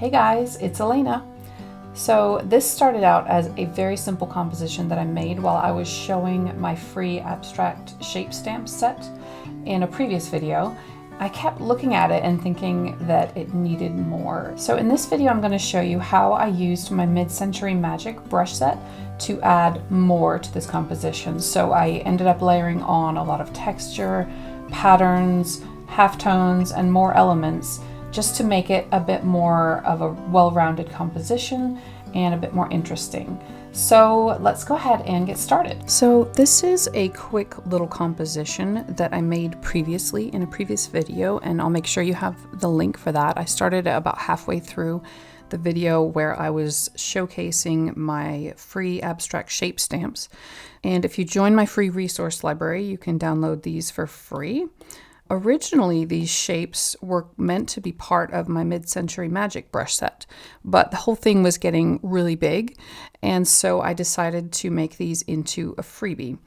Hey guys, it's Elena. So this started out as a very simple composition that I made while I was showing my free abstract shape stamp set in a previous video. I kept looking at it and thinking that it needed more. So in this video, I'm going to show you how I used my Midcentury Magic brush set to add more to this composition. So I ended up layering on a lot of texture, patterns, halftones, and more elements just to make it a bit more of a well-rounded composition and a bit more interesting. So let's go ahead and get started. So this is a quick little composition that I made previously in a previous video, and I'll make sure you have the link for that. I started about halfway through the video where I was showcasing my free abstract shape stamps. And if you join my free resource library, you can download these for free. Originally, these shapes were meant to be part of my Midcentury Magic brush set, but the whole thing was getting really big, and so I decided to make these into a freebie.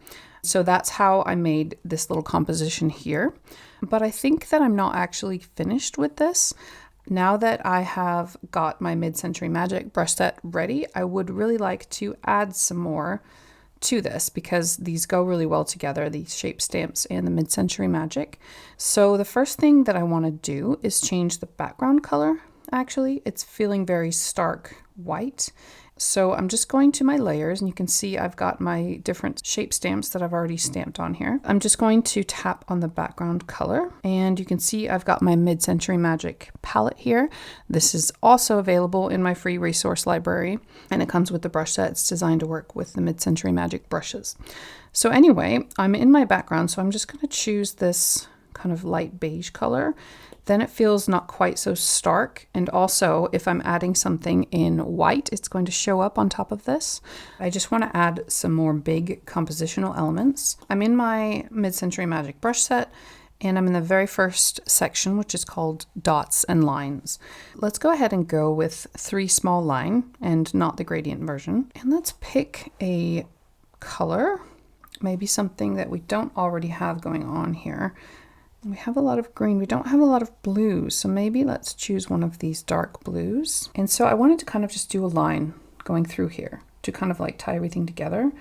So that's how I made this little composition here. But I think that I'm not actually finished with this. Now that I have got my Midcentury Magic brush set ready, I would really like to add some more to this because these go really well together, these shape stamps and the Midcentury Magic. So the first thing that I want to do is change the background color. Actually, it's feeling very stark white. So I'm just going to my layers, and you can see I've got my different shape stamps that I've already stamped on here. I'm just going to tap on the background color, and you can see I've got my Midcentury Magic palette here. This is also available in my free resource library, and it comes with the brush set. It's designed to work with the Midcentury Magic brushes. So anyway, I'm in my background, so I'm just going to choose this kind of light beige color. Then it feels not quite so stark. And also, if I'm adding something in white, it's going to show up on top of this. I just want to add some more big compositional elements. I'm in my Midcentury Magic brush set, and I'm in the very first section, which is called Dots and Lines. Let's go ahead and go with 3 small line and not the gradient version. And let's pick a color, maybe something that we don't already have going on here. We have a lot of green, we don't have a lot of blues, so maybe let's choose one of these dark blues. And so I wanted to kind of just do a line going through here to kind of like tie everything together.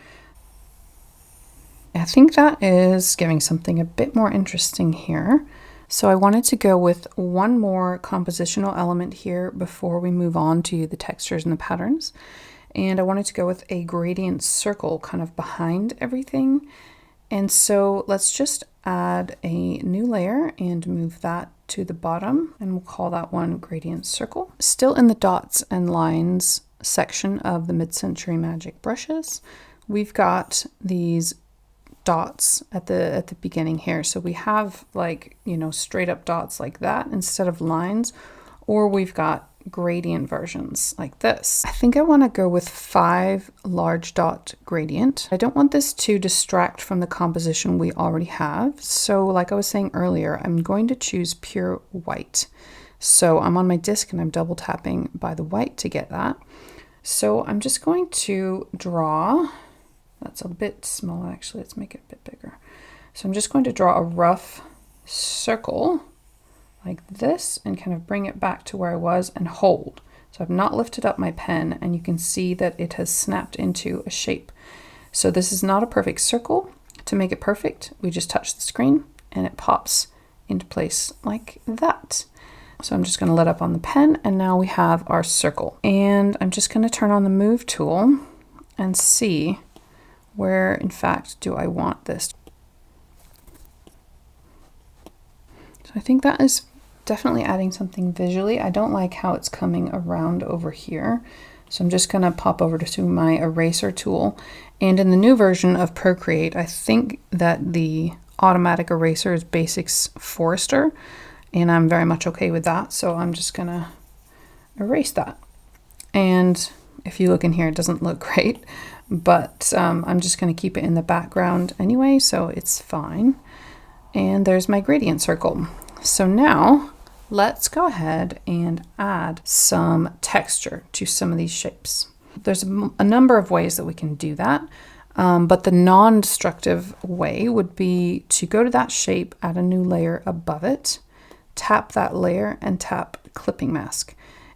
I think that is giving something a bit more interesting here. So I wanted to go with one more compositional element here before we move on to the textures and the patterns. And I wanted to go with a gradient circle kind of behind everything. And so let's just add a new layer and move that to the bottom, and we'll call that one Gradient Circle. Still in the Dots and Lines section of the Midcentury Magic brushes, we've got these dots at the beginning here. So we have like, you know, straight up dots like that instead of lines, or we've got gradient versions like this. I think I want to go with 5 large dot gradient. I don't want this to distract from the composition we already have. So like I was saying earlier, I'm going to choose pure white. So I'm on my disc and I'm double tapping by the white to get that. So I'm just going to draw, that's a bit small actually, let's make it a bit bigger. So I'm just going to draw a rough circle like this and kind of bring it back to where I was and hold. So I've not lifted up my pen, and you can see that it has snapped into a shape. So this is not a perfect circle. To make it perfect, we just touch the screen and it pops into place like that. So I'm just going to let up on the pen, and now we have our circle. And I'm just going to turn on the move tool and see where in fact do I want this. So I think that is definitely adding something visually. I don't like how it's coming around over here. So I'm just gonna pop over to my eraser tool. And in the new version of Procreate, I think that the automatic eraser is Basics Forester, and I'm very much okay with that. So I'm just gonna erase that. And if you look in here, it doesn't look great, but I'm just gonna keep it in the background anyway, so it's fine. And there's my gradient circle. So now let's go ahead and add some texture to some of these shapes. There's a number of ways that we can do that, but the non-destructive way would be to go to that shape, add a new layer above it, tap that layer, and tap clipping mask.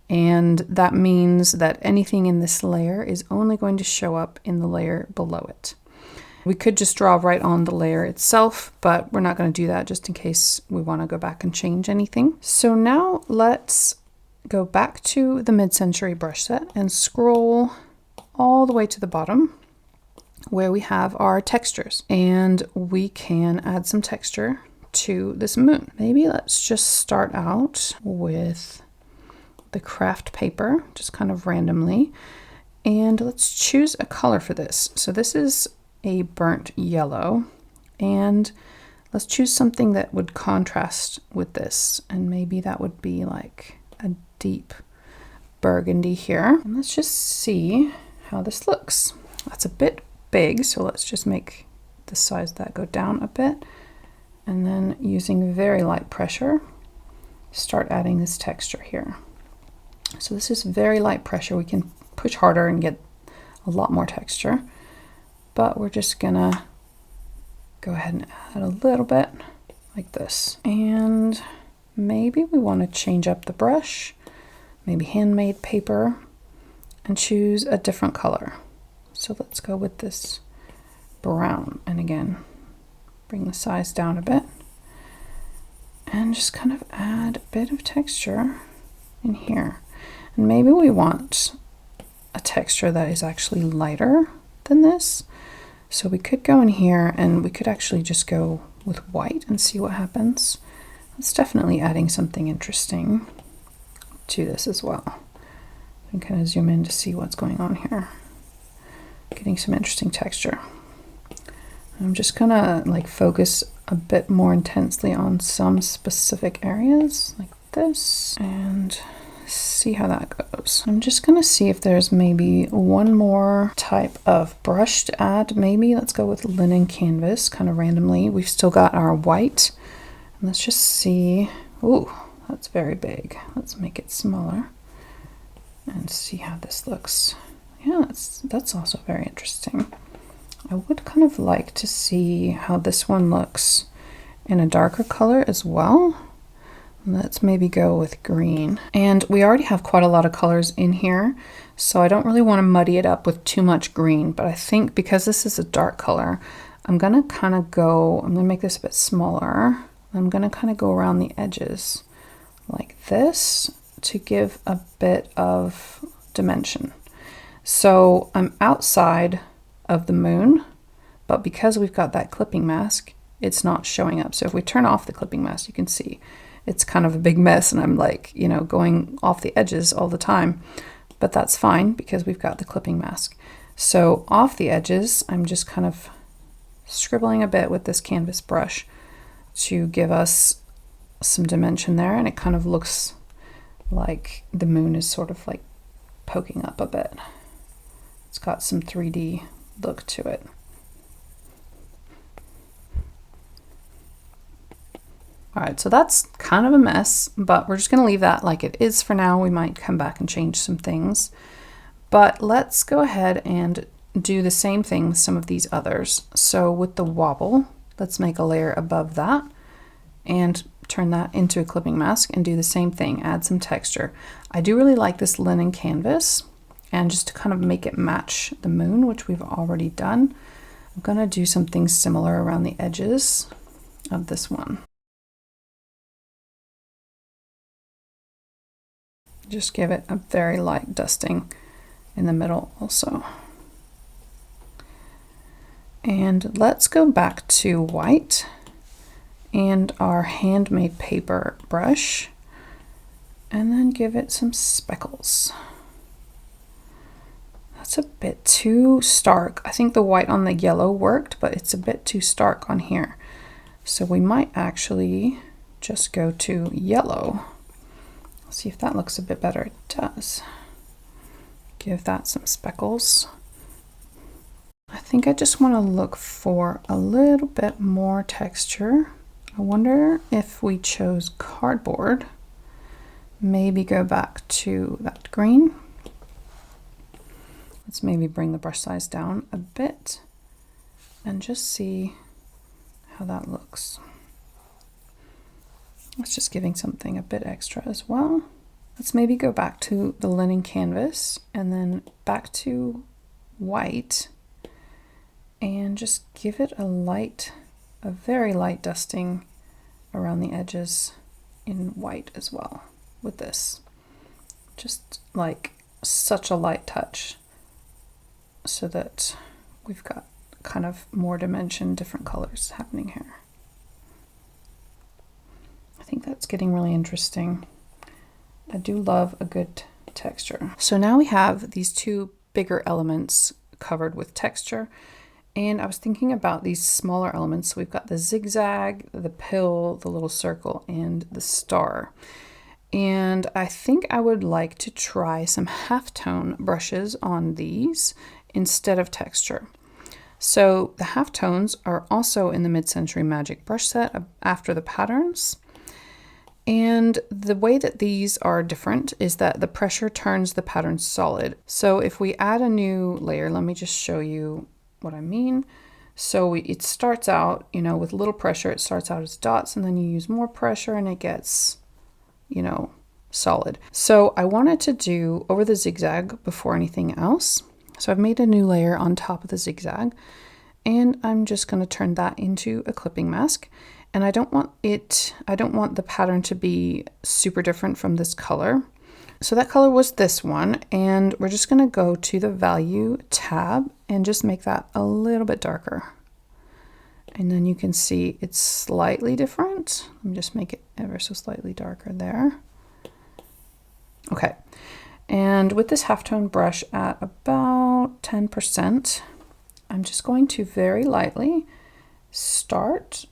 And that means that anything in this layer is only going to show up in the layer below it. We could just draw right on the layer itself, but we're not going to do that just in case we want to go back and change anything. So now let's go back to the Midcentury brush set and scroll all the way to the bottom where we have our textures, and we can add some texture to this moon. Maybe let's just start out with the craft paper, just kind of randomly, and let's choose a color for this. So this is a burnt yellow, and let's choose something that would contrast with this, and maybe that would be like a deep burgundy here. And let's just see how this looks. That's a bit big, so let's just make the size of that go down a bit, and then using very light pressure start adding this texture here. So this is very light pressure. We can push harder and get a lot more texture, but we're just gonna go ahead and add a little bit like this. And maybe we want to change up the brush, maybe handmade paper, and choose a different color. So let's go with this brown, and again bring the size down a bit and just kind of add a bit of texture in here. And maybe we want a texture that is actually lighter than this, so we could go in here and we could actually just go with white and see what happens. It's definitely adding something interesting to this as well. And kind of zoom in to see what's going on here. Getting some interesting texture. I'm just gonna like focus a bit more intensely on some specific areas like this and see how that goes. I'm just gonna see if there's maybe one more type of brush to add. Maybe let's go with linen canvas kind of randomly. We've still got our white. And let's just see. Ooh, that's very big. Let's make it smaller and see how this looks. Yeah, that's also very interesting. I would kind of like to see how this one looks in a darker color as well. Let's maybe go with green. And we already have quite a lot of colors in here, so I don't really want to muddy it up with too much green, but I think because this is a dark color, I'm gonna make this a bit smaller. I'm gonna kind of go around the edges like this to give a bit of dimension. So I'm outside of the moon, but because we've got that clipping mask, it's not showing up. So if we turn off the clipping mask, you can see it's kind of a big mess, and I'm like, you know, going off the edges all the time, but that's fine because we've got the clipping mask. So off the edges, I'm just kind of scribbling a bit with this canvas brush to give us some dimension there, and it kind of looks like the moon is sort of like poking up a bit. It's got some 3D look to it. All right, so that's kind of a mess, but we're just gonna leave that like it is for now. We might come back and change some things, but let's go ahead and do the same thing with some of these others. So with the wobble, let's make a layer above that and turn that into a clipping mask and do the same thing, add some texture. I do really like this linen canvas, and just to kind of make it match the moon, which we've already done, I'm gonna do something similar around the edges of this one. Just give it a very light dusting in the middle also. And let's go back to white and our handmade paper brush, and then give it some speckles. That's a bit too stark. I think the white on the yellow worked, but it's a bit too stark on here. So we might actually just go to yellow. See if that looks a bit better. It does. Give that some speckles. I think I just want to look for a little bit more texture. I wonder if we chose cardboard, maybe go back to that green. Let's maybe bring the brush size down a bit and just see how that looks. It's just giving something a bit extra as well. Let's maybe go back to the linen canvas and then back to white and just give it a very light dusting around the edges in white as well with this. Just like such a light touch so that we've got kind of more dimension, different colors happening here. I think that's getting really interesting. I do love a good texture. So now we have these two bigger elements covered with texture, and I was thinking about these smaller elements. So we've got the zigzag, the pill, the little circle, and the star. And I think I would like to try some halftone brushes on these instead of texture. So the halftones are also in the Midcentury Magic brush set after the patterns. And the way that these are different is that the pressure turns the pattern solid. So if we add a new layer, let me just show you what I mean. So it starts out, you know, with little pressure, it starts out as dots, and then you use more pressure and it gets, you know, solid. So I wanted to do over the zigzag before anything else. So I've made a new layer on top of the zigzag, and I'm just going to turn that into a clipping mask. And I don't want the pattern to be super different from this color. So that color was this one, and we're just going to go to the value tab and just make that a little bit darker. And then you can see it's slightly different. Let me just make it ever so slightly darker there. Okay. And with this halftone brush at about 10%, I'm just going to very lightly start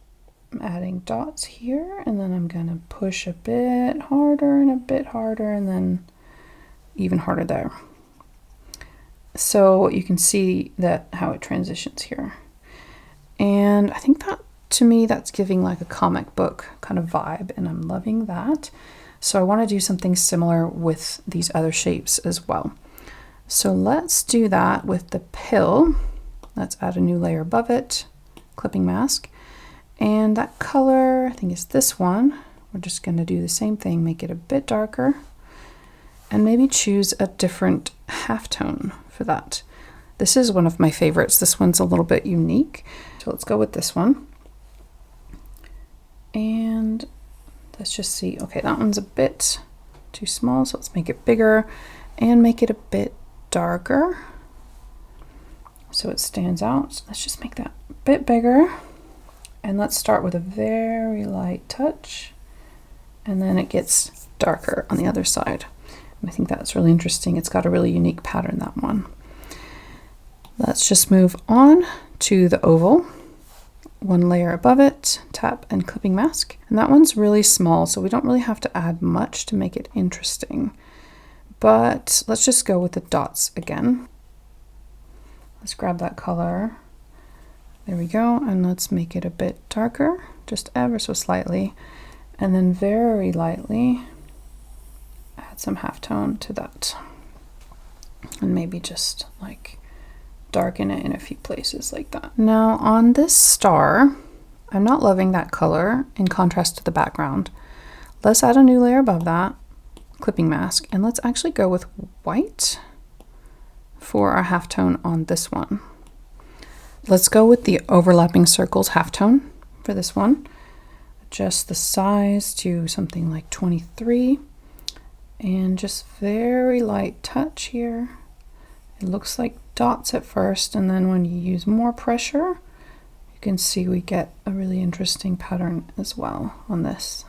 adding dots here, and then I'm going to push a bit harder and a bit harder, and then even harder there. So you can see that how it transitions here. And I think that, to me, that's giving like a comic book kind of vibe, and I'm loving that. So I want to do something similar with these other shapes as well. So let's do that with the pill. Let's add a new layer above it, clipping mask. And that color, I think is this one. We're just going to do the same thing, make it a bit darker, and maybe choose a different halftone for that. This is one of my favorites. This one's a little bit unique. So let's go with this one. And let's just see. Okay, that one's a bit too small, so let's make it bigger and make it a bit darker so it stands out. So let's just make that a bit bigger. And let's start with a very light touch, and then it gets darker on the other side. And I think that's really interesting. It's got a really unique pattern, that one. Let's just move on to the oval. One layer above it, tap and clipping mask. And that one's really small, so we don't really have to add much to make it interesting. But let's just go with the dots again. Let's grab that color. There we go, and let's make it a bit darker, just ever so slightly, and then very lightly add some halftone to that. And maybe just like darken it in a few places like that. Now on this star, I'm not loving that color in contrast to the background. Let's add a new layer above that, clipping mask, and let's actually go with white for our halftone on this one. Let's go with the overlapping circles halftone for this one. Adjust the size to something like 23, and just very light touch here. It looks like dots at first, and then when you use more pressure, you can see we get a really interesting pattern as well on this.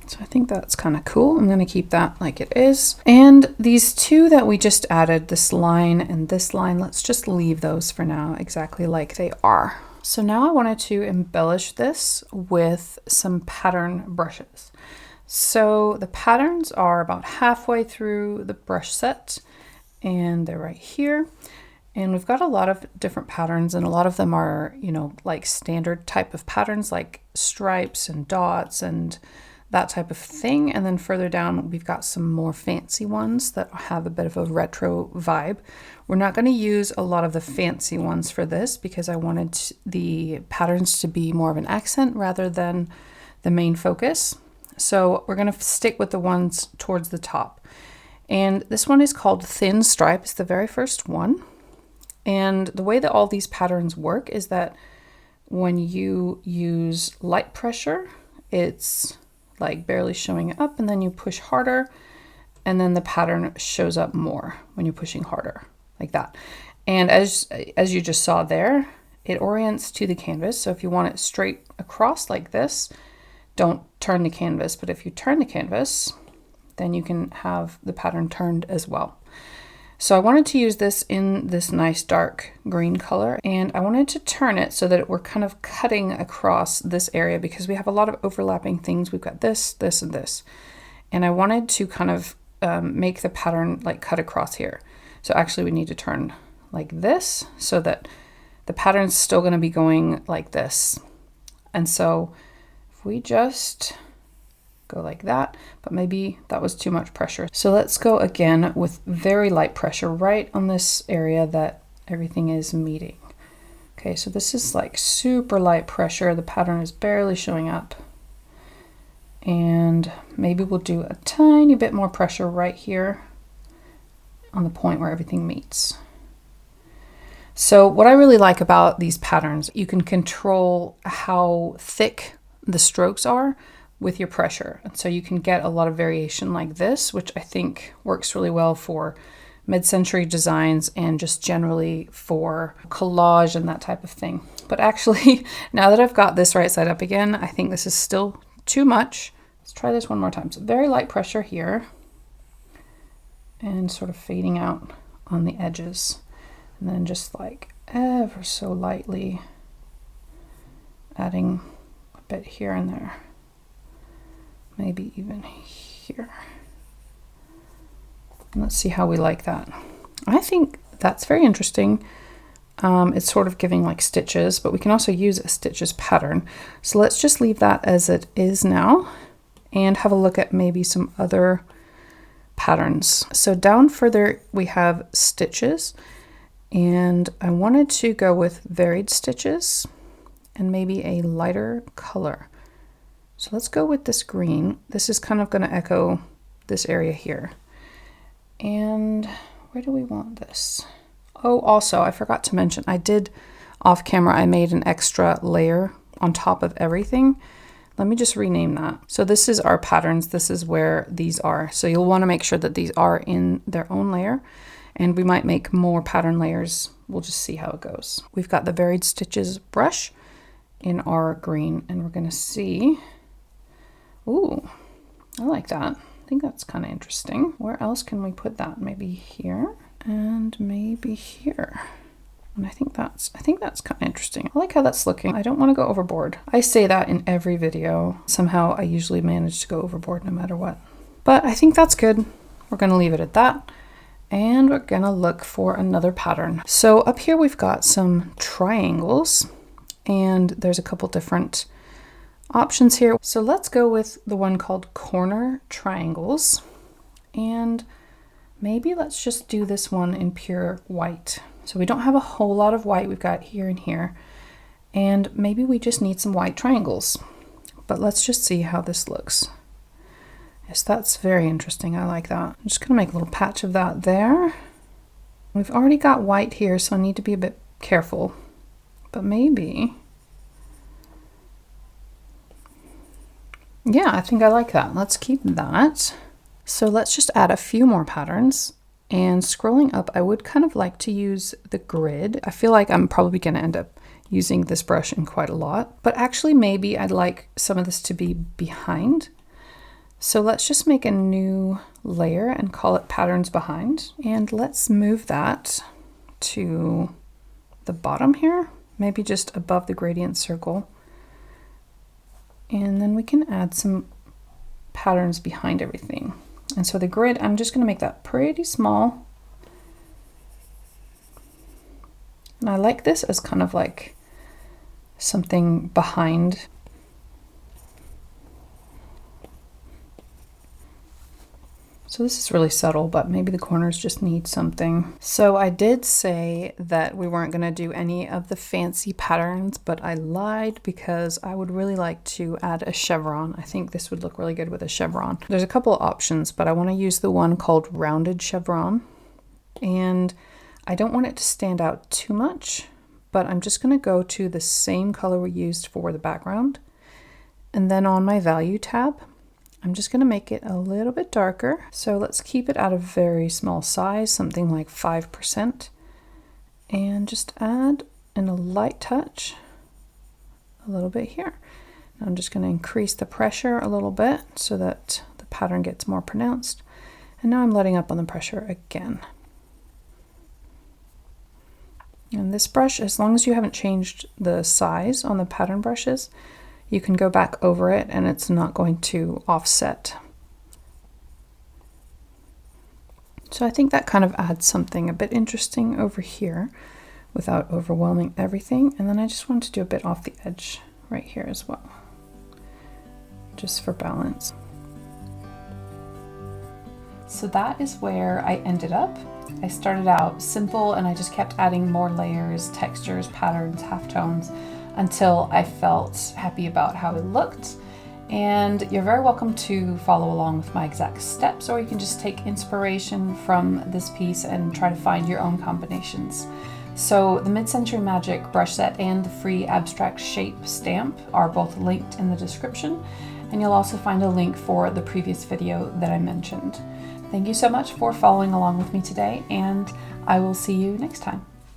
So I think that's kind of cool. I'm going to keep that like it is. And these two that we just added, this line and this line, let's just leave those for now exactly like they are. So now I wanted to embellish this with some pattern brushes. So the patterns are about halfway through the brush set, and they're right here. And we've got a lot of different patterns, and a lot of them are, you know, like standard type of patterns like stripes and dots and that type of thing. And then further down, we've got some more fancy ones that have a bit of a retro vibe. We're not going to use a lot of the fancy ones for this because I wanted the patterns to be more of an accent rather than the main focus. So we're going to stick with the ones towards the top. And this one is called Thin Stripe. It's the very first one. And the way that all these patterns work is that when you use light pressure, it's like barely showing up, and then you push harder, and then the pattern shows up more when you're pushing harder, like that. And as you just saw there, it orients to the canvas. So if you want it straight across like this, don't turn the canvas. But if you turn the canvas, then you can have the pattern turned as well. So I wanted to use this in this nice dark green color, and I wanted to turn it so that we're kind of cutting across this area because we have a lot of overlapping things. We've got this, this, and this. And I wanted to kind of make the pattern like cut across here. So actually we need to turn like this so that the pattern's still going to be going like this. And so if we just go like that, but maybe that was too much pressure. So let's go again with very light pressure right on this area that everything is meeting. Okay, so this is like super light pressure. The pattern is barely showing up. And maybe we'll do a tiny bit more pressure right here on the point where everything meets. So what I really like about these patterns, you can control how thick the strokes are with your pressure. And so you can get a lot of variation like this, which I think works really well for mid-century designs and just generally for collage and that type of thing. But actually, now that I've got this right side up again, I think this is still too much. Let's try this one more time. So very light pressure here and sort of fading out on the edges. And then just like ever so lightly adding a bit here and there. Maybe even here. And let's see how we like that. I think that's very interesting. It's sort of giving like stitches, but we can also use a stitches pattern. So let's just leave that as it is now and have a look at maybe some other patterns. So down further we have stitches, and I wanted to go with varied stitches and maybe a lighter color. So let's go with this green. This is kind of going to echo this area here. And where do we want this? Oh, also, I forgot to mention, I did off camera, I made an extra layer on top of everything. Let me just rename that. So this is our patterns. This is where these are. So you'll want to make sure that these are in their own layer, and we might make more pattern layers. We'll just see how it goes. We've got the varied stitches brush in our green, and we're going to see. Ooh, I like that. I think that's kind of interesting. Where else can we put that? Maybe here and maybe here. And I think that's kind of interesting. I like how that's looking. I don't want to go overboard. I say that in every video. Somehow I usually manage to go overboard no matter what. But I think that's good. We're going to leave it at that. And we're going to look for another pattern. So up here we've got some triangles, and there's a couple different options here. So let's go with the one called corner triangles, and maybe let's just do this one in pure white. So we don't have a whole lot of white. We've got here and here, and maybe we just need some white triangles, but let's just see how this looks. Yes, that's very interesting. I like that. I'm just gonna make a little patch of that there. We've already got white here, so I need to be a bit careful, but maybe. Yeah, I think I like that. Let's keep that. So let's just add a few more patterns, and scrolling up, I would kind of like to use the grid. I feel like I'm probably gonna end up using this brush in quite a lot, but actually maybe I'd like some of this to be behind. So let's just make a new layer and call it patterns behind. And let's move that to the bottom here, maybe just above the gradient circle. And then we can add some patterns behind everything. And so the grid, I'm just going to make that pretty small. And I like this as kind of like something behind. So this is really subtle, but maybe the corners just need something. So I did say that we weren't gonna do any of the fancy patterns, but I lied because I would really like to add a chevron. I think this would look really good with a chevron. There's a couple of options, but I wanna use the one called rounded chevron. And I don't want it to stand out too much, but I'm just gonna go to the same color we used for the background. And then on my value tab, I'm just going to make it a little bit darker. So let's keep it at a very small size, something like 5%. And just add in a light touch a little bit here. Now I'm just going to increase the pressure a little bit so that the pattern gets more pronounced. And now I'm letting up on the pressure again. And this brush, as long as you haven't changed the size on the pattern brushes, you can go back over it and it's not going to offset. So I think that kind of adds something a bit interesting over here without overwhelming everything. And then I just want to do a bit off the edge right here as well, just for balance. So that is where I ended up. I started out simple and I just kept adding more layers, textures, patterns, halftones, until I felt happy about how it looked. And you're very welcome to follow along with my exact steps, or you can just take inspiration from this piece and try to find your own combinations. So the Midcentury Magic brush set and the free abstract shape stamp are both linked in the description, and you'll also find a link for the previous video that I mentioned. Thank you so much for following along with me today, and I will see you next time.